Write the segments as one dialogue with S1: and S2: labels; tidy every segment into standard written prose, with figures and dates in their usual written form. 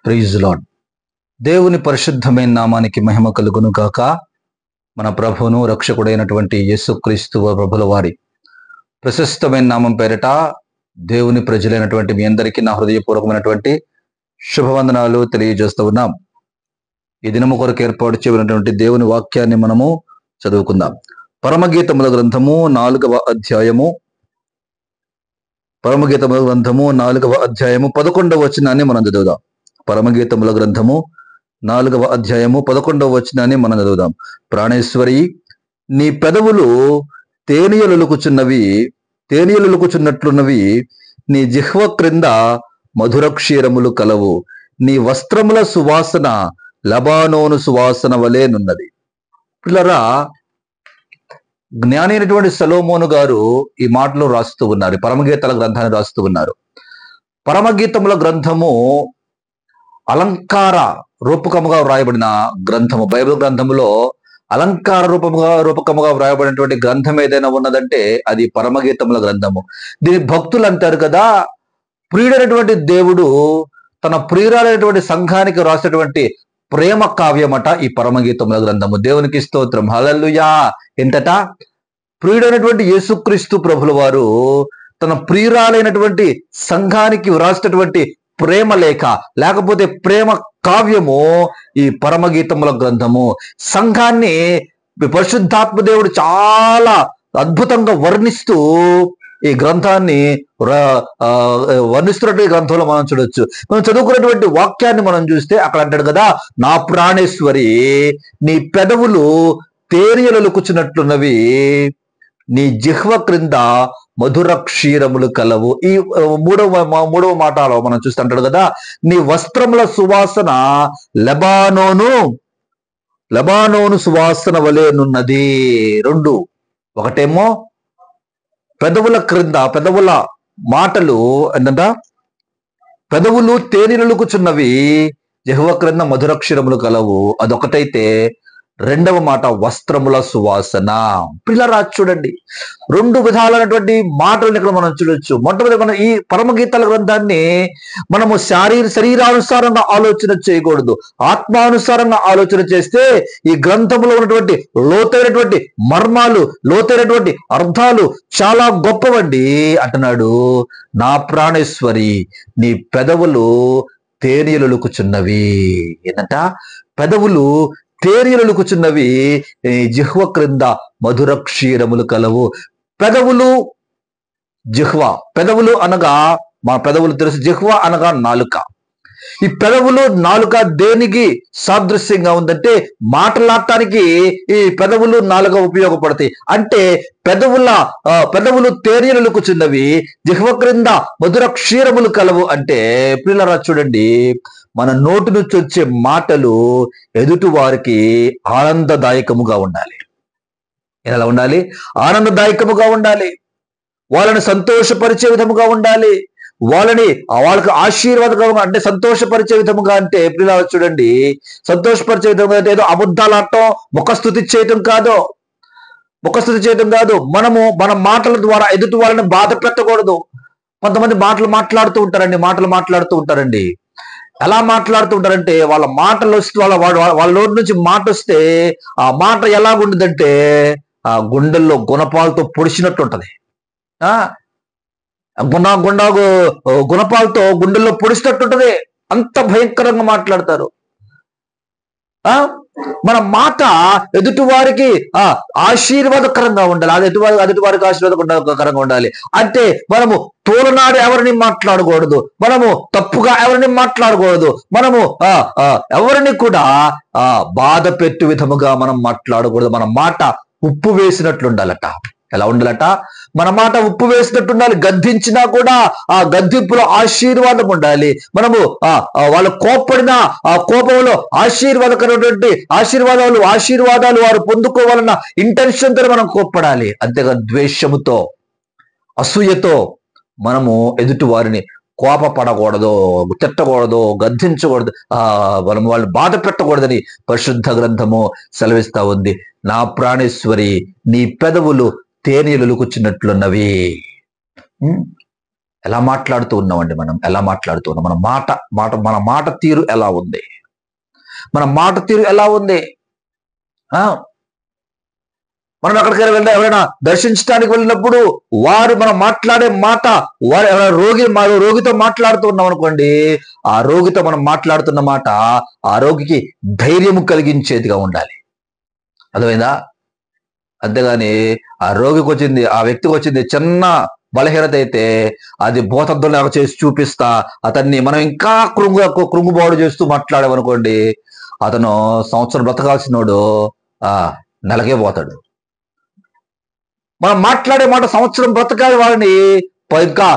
S1: Praise lord. దేవుని పరిశుద్ధమైన నామానికి మహిమ కలుగును గాక. మన ప్రభువును రక్షకుడైనటువంటి యేసుక్రీస్తు ప్రభుల వారి ప్రశస్తమైన నామం పేరిట దేవుని ప్రజలైనటువంటి మీ అందరికీ నా హృదయపూర్వకమైనటువంటి శుభవందనాలు తెలియజేస్తూ ఉన్నాం. ఈ దినము కొరకు ఏర్పాటు చేయబడినటువంటి దేవుని వాక్యాన్ని మనము చదువుకుందాం. పరమగీతముల గ్రంథము 4వ అధ్యాయము 11వ వచనాన్ని మనం చదువుదాం. పరమగీతముల గ్రంథము 4వ అధ్యాయము 11వ వచనాన్ని మనం చదువుదాం. ప్రాణేశ్వరి, నీ పెదవులు తేనీయలుకుచున్నట్లున్నవి, నీ జిహ్వ క్రింద మధుర క్షీరములు కలవు, నీ వస్త్రముల సువాసన లబానోను సువాసన వలెనున్నది. పిల్లరా, జ్ఞాని అయినటువంటి సొలొమోను గారు ఈ మాటలు రాస్తూ ఉన్నారు. పరమగీతాల గ్రంథాన్ని రాస్తూ ఉన్నారు. పరమగీతముల గ్రంథము అలంకార రూపకముగా వ్రాయబడిన గ్రంథము. బైబిల్ గ్రంథములో అలంకార రూపకముగా వ్రాయబడినటువంటి గ్రంథం ఏదైనా ఉన్నదంటే అది పరమగీతముల గ్రంథము. దీని భక్తులు అంటారు కదా, ప్రియుడైనటువంటి దేవుడు తన ప్రియురాలైనటువంటి సంఘానికి రాసినటువంటి ప్రేమ కావ్యమట ఈ పరమగీతముల గ్రంథము. దేవునికి స్తోత్రం, హల్లెలూయా. ఎంతట ప్రియుడైనటువంటి యేసుక్రీస్తు ప్రభుల వారు తన ప్రియురాలైనటువంటి సంఘానికి వ్రాసినటువంటి ప్రేమ లేఖ, లేకపోతే ప్రేమ కావ్యము ఈ పరమగీతముల గ్రంథము. సంఘాన్ని పరిశుద్ధాత్మ దేవుడు చాలా అద్భుతంగా వర్ణిస్తూ ఈ గ్రంథాన్ని వర్ణిస్తున్నట్టు ఈ గ్రంథంలో మనం చూడొచ్చు. మనం చదువుకున్నటువంటి వాక్యాన్ని మనం చూస్తే అక్కడ అంటాడు కదా, నా ప్రాణేశ్వరి, నీ పెదవులు తేనీయలుకుచున్నట్లున్నవి, నీ జిహ్వ క్రింద మధుర క్షీరములు కలవు. ఈ మూడవ మాటలో మనం చూస్తే అంటాడు కదా, నీ వస్త్రముల సువాసన లబానోను సువాసన వలెనున్నది. రెండు, ఒకటేమో పెదవుల క్రింద, పెదవుల మాటలు ఏంటంట, పెదవులు తేనీయలుకుచున్నవి, జిహ్వ క్రింద మధురక్షరములు కలవు, అదొకటైతే రెండవ మాట వస్త్రముల సువాసన. పిల్లరా, చూడండి, రెండు విధాలైనటువంటి మాటలను ఇక్కడ మనం చూడొచ్చు. మొట్టమొదటి మనం ఈ పరమగీతాల గ్రంథాన్ని మనము శరీరానుసారంగా ఆలోచన చేయకూడదు, ఆత్మానుసారంగా ఆలోచన చేస్తే ఈ గ్రంథంలో ఉన్నటువంటి లోతైనటువంటి మర్మాలు, లోతైనటువంటి అర్థాలు చాలా గొప్పవండి. అంటున్నాడు, నా ప్రాణేశ్వరి, నీ పెదవులు తేనీయలుకుచున్నవి. ఏంటంట, పెదవులు తేనీయలుకుచున్నవి, జిహ్వ క్రింద మధుర క్షీరములు కలవు. పెదవులు, జిహ్వ. పెదవులు అనగా మా పెదవులు తెలుసు, జిహ్వ అనగా నాలుక. ఈ పెదవులు నాలుక దేనికి సాదృశ్యంగా ఉందంటే మాట్లాడటానికి ఈ పెదవులు నాలుక ఉపయోగపడతాయి. అంటే పెదవులు తేనీయలుకుచున్నవి, జిహ్వ క్రింద మధుర క్షీరములు కలవు. అంటే పిల్లరా, చూడండి, మన నోటి నుంచి వచ్చే మాటలు ఎదుటి వారికి ఆనందదాయకముగా ఉండాలి. ఎలా ఉండాలి? ఆనందదాయకముగా ఉండాలి. వాళ్ళని సంతోషపరిచే విధముగా ఉండాలి. వాళ్ళకి ఆశీర్వాదకరంగా, అంటే సంతోషపరిచే విధముగా. అంటే పిల్లలు చూడండి, సంతోషపరిచే విధంగా అంటే ఏదో అబద్ధాలు ఆడటం, ముఖస్థుతి చేయటం కాదు. మనము మన మాటల ద్వారా ఎదుటి వాళ్ళని బాధ పెట్టకూడదు. కొంతమంది మాటలు మాట్లాడుతూ ఉంటారండి. ఎలా మాట్లాడుతూ ఉంటారంటే, వాళ్ళ మాటలు వస్తే వాళ్ళ నోటి నుంచి మాట వస్తే ఆ మాట ఎలాగుంటుందంటే ఆ గుండెల్లో గుణపాలతో పొడిచినట్టు ఉంటది. గుణపాలతో గుండెల్లో పొడిచినట్టుంటది. అంత భయంకరంగా మాట్లాడతారు. మన మాట ఎదుటి వారికి ఆశీర్వాదకరంగా ఉండాలి. అది ఎదుటి వారికి ఆశీర్వాదకరంగా ఉండాలి. అంటే మనము తోలనాడు ఎవరిని మాట్లాడకూడదు, మనము తప్పుగా ఎవరిని మాట్లాడకూడదు, మనము ఎవరిని కూడా బాధ పెట్టు విధముగా మనం మాట్లాడకూడదు. మన మాట ఉప్పు వేసినట్లు ఉండాలట. ఎలా ఉండాలట? మన మాట ఉప్పు వేసినట్టు ఉండాలి. గద్దించినా కూడా ఆ గద్దింపులో ఆశీర్వాదం ఉండాలి. మనము వాళ్ళు కోప్పడినా ఆ కోపంలో ఆశీర్వాదకరమైనటువంటి ఆశీర్వాదాలు వారు పొందుకోవాలన్న ఇంటెన్షన్తో మనం కోప్పడాలి. అంతేగా ద్వేషముతో, అసూయతో మనము ఎదుటి వారిని కోపపడకూడదు, తిట్టకూడదు, గద్దించకూడదు, మనం వాళ్ళని బాధ పెట్టకూడదని పరిశుద్ధ గ్రంథము సెలవిస్తా ఉంది. నా ప్రాణేశ్వరి, నీ పెదవులు తేనీయలుకుచున్నట్లున్నవి. ఎలా మాట్లాడుతూ ఉన్నామండి? మనం ఎలా మాట్లాడుతూ ఉన్నాం? మన మాట తీరు ఎలా ఉంది? మన మాట తీరు ఎలా ఉంది? ఆ మనం ఎక్కడికైనా వెళ్ళినా, ఎవరైనా దర్శించడానికి వెళ్ళినప్పుడు వారు మనం మాట్లాడే మాట, వారు ఎవరైనా రోగితో మాట్లాడుతూ ఉన్నాం అనుకోండి, ఆ రోగితో మనం మాట్లాడుతున్న మాట ఆ రోగికి ధైర్యము కలిగించేదిగా ఉండాలి. అర్థమైందా? అంతేగాని ఆ వ్యక్తికి వచ్చింది చిన్న బలహీనత అయితే అది భూతద్దంలాగా చేసి చూపిస్తా అతన్ని మనం ఇంకా కృంగుబాటు చేస్తూ మాట్లాడామనుకోండి, అతను సంవత్సరం బ్రతకాల్సినోడు నెలకే పోతాడు. మనం మాట్లాడే మాట సంవత్సరం బ్రతకాలి వారిని, ఇంకా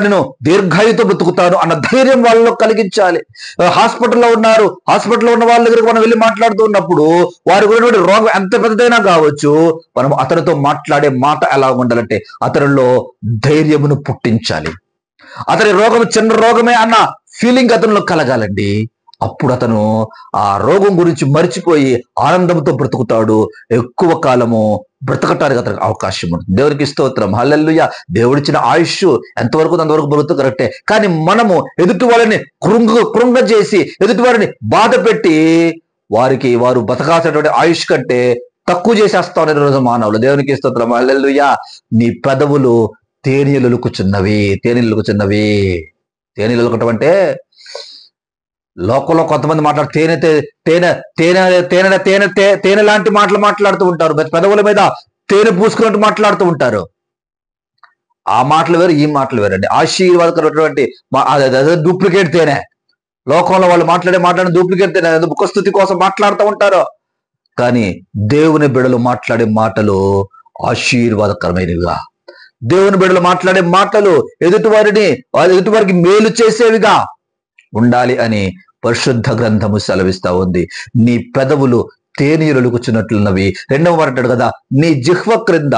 S1: నేను దీర్ఘాయుతో బ్రతుకుతాను అన్న ధైర్యం వాళ్ళలో కలిగించాలి. హాస్పిటల్లో ఉన్న వాళ్ళ దగ్గరికి మనం వెళ్ళి మాట్లాడుతూ ఉన్నప్పుడు వారికి ఉన్నటువంటి రోగం ఎంత పెద్దదైనా కావచ్చు, మనం అతనితో మాట్లాడే మాట ఎలా ఉండాలంటే అతనిలో ధైర్యమును పుట్టించాలి. అతని రోగం చిన్న రోగమే అన్న ఫీలింగ్ అతనిలో కలగాలండి. అప్పుడు అతను ఆ రోగం గురించి మర్చిపోయి ఆనందంతో బ్రతుకుతాడు. ఎక్కువ కాలము బ్రతకటానికి అతనికి అవకాశం ఉంటుంది. దేవునికి స్తోత్రం, హల్లెలూయా. దేవుడిచ్చిన ఆయుష్ ఎంతవరకు అంతవరకు బ్రతుకు కరెక్టే. కానీ మనము ఎదుటి వాళ్ళని కృంగ చేసి, ఎదుటి వారిని బాధ పెట్టి వారు బతకాల్సినటువంటి ఆయుష్ కంటే తక్కువ చేసేస్తా ఉన్నారు రోజు మానవులు. దేవునికి స్తోత్రం, హల్లెలూయా. నీ పెదవులు తేనెలొలుకుచున్నవి. తేనెలొలకటం అంటే లోకంలో కొంతమంది మాట్లాడు తేనె లాంటి మాటలు మాట్లాడుతూ ఉంటారు. పెదవుల మీద తేనె పూసుకున్నట్టు మాట్లాడుతూ ఉంటారు. ఆ మాటలు వేరు, ఈ మాటలు వేరండి. ఆశీర్వాదకరమైనటువంటి డూప్లికేట్ తేనె. లోకంలో వాళ్ళు మాట్లాడిన డూప్లికేట్ తేనె, ముఖస్థుతి కోసం మాట్లాడుతూ ఉంటారు. కానీ దేవుని బిడ్డలు మాట్లాడే మాటలు ఆశీర్వాదకరమైనవిగా, దేవుని బిడ్డలు మాట్లాడే మాటలు ఎదుటివారికి మేలు చేసేవిగా ఉండాలి అని పరిశుద్ధ గ్రంథము సెలవిస్తా ఉంది. నీ పెదవులు తేనీరులుకుచున్నట్లున్నవి. రెండవ మాట అంటాడు కదా, నీ జిహ్వ క్రింద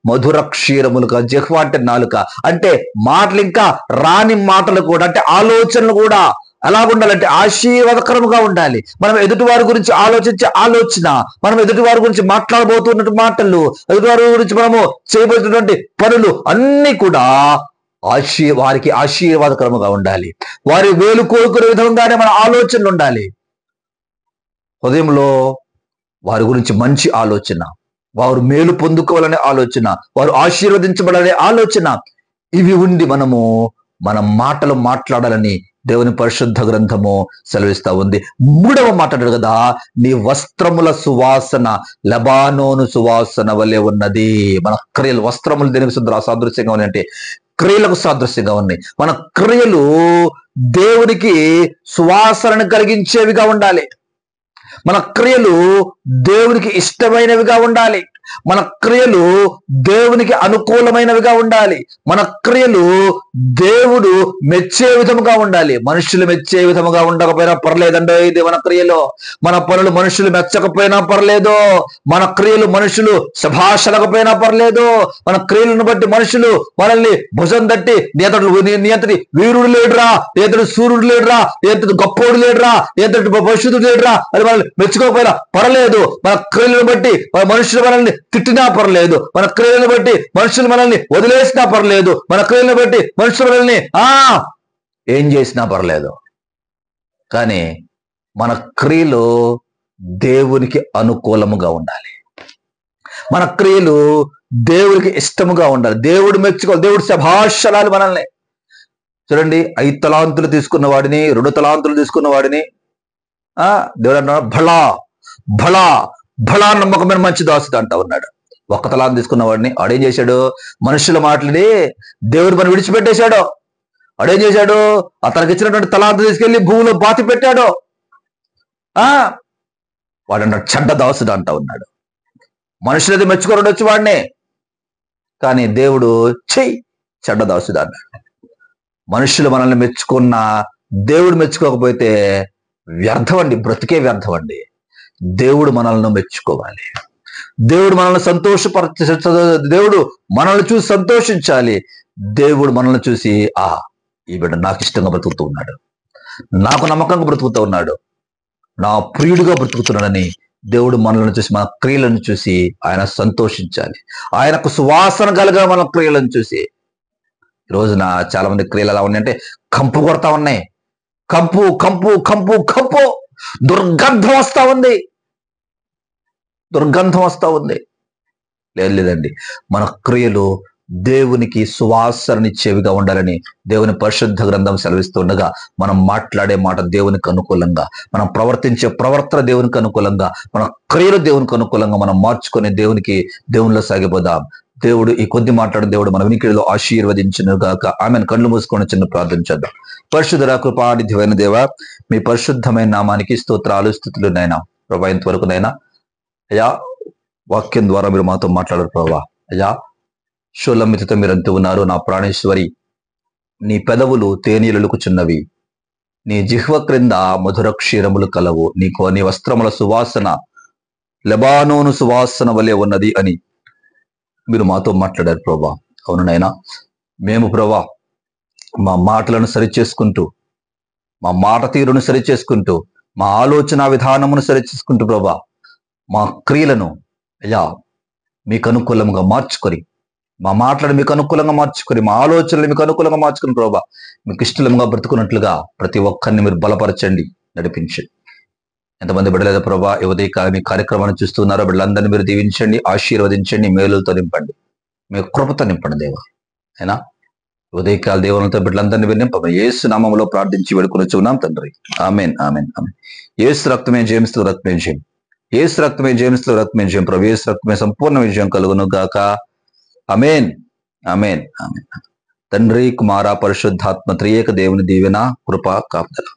S1: మధుర క్షీరములుగా. జిహ్వ అంటే నాలుక, అంటే మాటలు, ఇంకా రాని మాటలు కూడా, అంటే ఆలోచనలు కూడా ఎలాగుండాలంటే ఆశీర్వాదకరముగా ఉండాలి. మనం ఎదుటివారి గురించి ఆలోచించే ఆలోచన, మనం ఎదుటివారి గురించి మాట్లాడబోతున్న మాటలు, ఎదుటివారి గురించి మనము చేయబోతున్నటువంటి పనులు అన్ని కూడా వారికి ఆశీర్వాదకరముగా ఉండాలి. వారి వేలు కోరుకునే విధంగానే మన ఆలోచనలు ఉండాలి. హృదయంలో వారి గురించి మంచి ఆలోచన, వారు మేలు పొందుకోవాలనే ఆలోచన, వారు ఆశీర్వదించబడాలనే ఆలోచన, ఇవి ఉండి మన మాటలు మాట్లాడాలని దేవుని పరిశుద్ధ గ్రంథము సెలవిస్తా ఉంది. మూడవ మాట కదా, నీ వస్త్రముల సువాసన లెబానోను సువాసన వలె ఉన్నది. మన క్రియలు, వస్త్రములు దేనికి సాదృశ్యంగా ఉన్నాయి అంటే క్రియలకు సాదృశ్యంగా ఉన్నాయి. మన క్రియలు దేవునికి సువాసనను కలిగించేవిగా ఉండాలి. మన క్రియలు దేవునికి ఇష్టమైనవిగా ఉండాలి. మన క్రియలు దేవునికి అనుకూలమైనవిగా ఉండాలి. మన క్రియలు దేవుడు మెచ్చే విధముగా ఉండాలి. మనుషులు మెచ్చే విధముగా ఉండకపోయినా పర్లేదండి. ఇది మన క్రియలు. మన పనులు మనుషులు మెచ్చకపోయినా పర్లేదు. మన క్రియలు మనుషులు శభాషలకపోయినా పర్లేదు. మన క్రియలను బట్టి మనుషులు మనల్ని భుజం తట్టి, నియంత్రి వీరుడు లేడురా, ఏతడు సూర్యుడు లేడురా, ఏతడు గొప్పోడు లేడురా, ఏతడు పరిశుద్ధుడు లేడురా అని మనల్ని మెచ్చుకోకపోయినా పర్లేదు. మన క్రియలను బట్టి మనుషులు మనల్ని తిట్టినా పర్లేదు. మన క్రియలను బట్టి మనుషులు మనల్ని వదిలేసినా పర్లేదు. మన క్రియలను బట్టి మనుషులు మనల్ని ఏం చేసినా పర్లేదు. కానీ మన క్రియలు దేవునికి అనుకూలముగా ఉండాలి. మన క్రియలు దేవుడికి ఇష్టముగా ఉండాలి. దేవుడు మెచ్చుకోవాలి. దేవుడు శభాషలాలు మనల్ని. చూడండి, 5 తలాంతులు తీసుకున్న వాడిని, 2 తలాంతులు తీసుకున్న వాడిని దేవుడు అన్నాడు, భళా నమ్మకమైన మంచి దాసుడు అంటా ఉన్నాడు. 1 తలాంతు తీసుకున్న వాడిని ఆడేం చేశాడు? మనుషుల మాటలని దేవుడు మనం విడిచిపెట్టేశాడు. ఆడేం చేశాడు? అతనికి ఇచ్చినటువంటి తలాంతు తీసుకెళ్లి భూమిలో బాతి పెట్టాడు. వాడన్నాడు చెడ్డ దాసుడు అంటా ఉన్నాడు. మనుషులది మెచ్చుకోరుండొచ్చు వాడిని, కానీ దేవుడు చెడ్డ దాసుడు అన్నాడు. మనుషులు మనల్ని మెచ్చుకున్నా దేవుడు మెచ్చుకోకపోతే వ్యర్థం అండి, బ్రతికే వ్యర్థం అండి. దేవుడు మనల్ని మెచ్చుకోవాలి. దేవుడు మనల్ని దేవుడు మనల్ని చూసి సంతోషించాలి. దేవుడు మనల్ని చూసి ఈ బిడ్డ నాకు ఇష్టంగా బ్రతుకుతూ ఉన్నాడు, నాకు నమ్మకంగా బ్రతుకుతూ ఉన్నాడు, నా ప్రియుడిగా బ్రతుకుతున్నాడని దేవుడు మనల్ని చూసి, మన క్రియలను చూసి ఆయన సంతోషించాలి. ఆయనకు సువాసన కలగా మన క్రియలను చూసి ఈ రోజున చాలా మంది క్రియలు ఎలా ఉన్నాయంటే కంపు కొడతా ఉన్నాయి. కంపు కంపు కంపు కంపు, దుర్గంధం వస్తా ఉంది, దుర్గంధం వస్తా ఉంది. లేదండి, మన క్రియలు దేవునికి సువాసననిచ్చేవిగా ఉండాలని దేవుని పరిశుద్ధ గ్రంథం సెలవిస్తుండగా, మనం మాట్లాడే మాట దేవునికి అనుకూలంగా, మనం ప్రవర్తించే ప్రవర్తన దేవునికి అనుకూలంగా, మన క్రియలు దేవునికి అనుకూలంగా మనం మార్చుకొని దేవునిలో సాగిపోదాం. దేవుడు ఈ కొద్ది మాట్లాడిన దేవుడు మన వినికిడిలో ఆశీర్వదించును గాక. ఆమెను కళ్ళు మూసుకొని చిన్న ప్రార్థన చేద్దాం. పరిశుద్ధ కృపానిధివైన దేవ, మీ పరిశుద్ధమైన నామానికి స్తోత్రాలు స్తుతులు నైనా. ప్రభా, ఇంతవరకు నైనా అయ్యా వాక్యం ద్వారా మీరు మాతో మాట్లాడారు ప్రభా. అయ్యా, షోలమితితో మీరు అంటూ ఉన్నారు, నా ప్రాణేశ్వరి నీ పెదవులు తేనీలలుకుచున్నవి, నీ జిహ్వ క్రింద మధుర క్షీరములు కలవు, నీ వస్త్రముల సువాసన లెబానోను సువాసన వలె ఉన్నది అని మీరు మాతో మాట్లాడారు ప్రభా. అవును నైనా, మేము ప్రభా మా మాటలను సరిచేసుకుంటూ, మా మాట తీరును సరిచేసుకుంటూ, మా ఆలోచన విధానమును సరిచేసుకుంటూ ప్రభా, మా క్రియలను అయ్యా మీకు అనుకూలంగా మార్చుకొని, మా మాటలను మీకు అనుకూలంగా మార్చుకొని, మా ఆలోచనలు మీకు అనుకూలంగా మార్చుకుని ప్రభా, మీకు ఇష్టంగా బ్రతుకున్నట్లుగా ప్రతి ఒక్కరిని మీరు బలపరచండి, నడిపించండి. ఎంతమంది బిడ్డలేదా ప్రభా ఈ ఉదయకాలం ఈ కార్యక్రమాన్ని చూస్తున్నారో బిడ్డలందరినీ మీరు దీవించండి, ఆశీర్వదించండి, మేలులతో నింపండి, మీ కృపతో నింపండి దేవా. అయినా ఉదయకాల దేవునితో బిడ్డలందరినీ మీరు నింపండి. యేసు నామములో ప్రార్థించి వేడుకొనుచున్నాం తండ్రి. Amen amen amen. యేసు రక్తమే జయమిస్తూ రక్తమే జయం, యేసు రక్తమే జయమిస్తూ రక్తమే జయం. ప్రభు యేసు రక్తమే సంపూర్ణ విజయం కలుగును గాక. Amen amen amen. తండ్రి, కుమార, పరిశుద్ధాత్మ త్రియేక దేవుని దీవెన, కృప, కాపుదల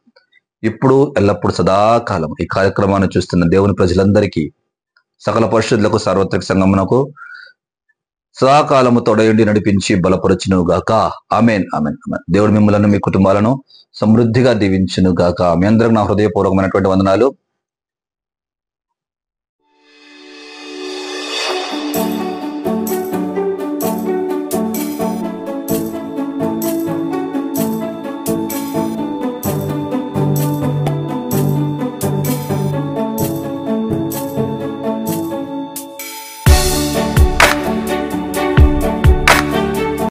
S1: ఇప్పుడు ఎల్లప్పుడు సదాకాలం ఈ కార్యక్రమాన్ని చూస్తున్న దేవుని ప్రజలందరికీ, సకల పరిశుద్ధులకు, సార్వత్రిక సంఘమునకు సదాకాలము తోడయుండి నడిపించి బలపరచును గాక. Amen amen amen. దేవుడు మిమ్మలను మీ కుటుంబాలను సమృద్ధిగా దీవించును గాక. మీ అందరికి నా హృదయపూర్వకమైనటువంటి వందనాలు.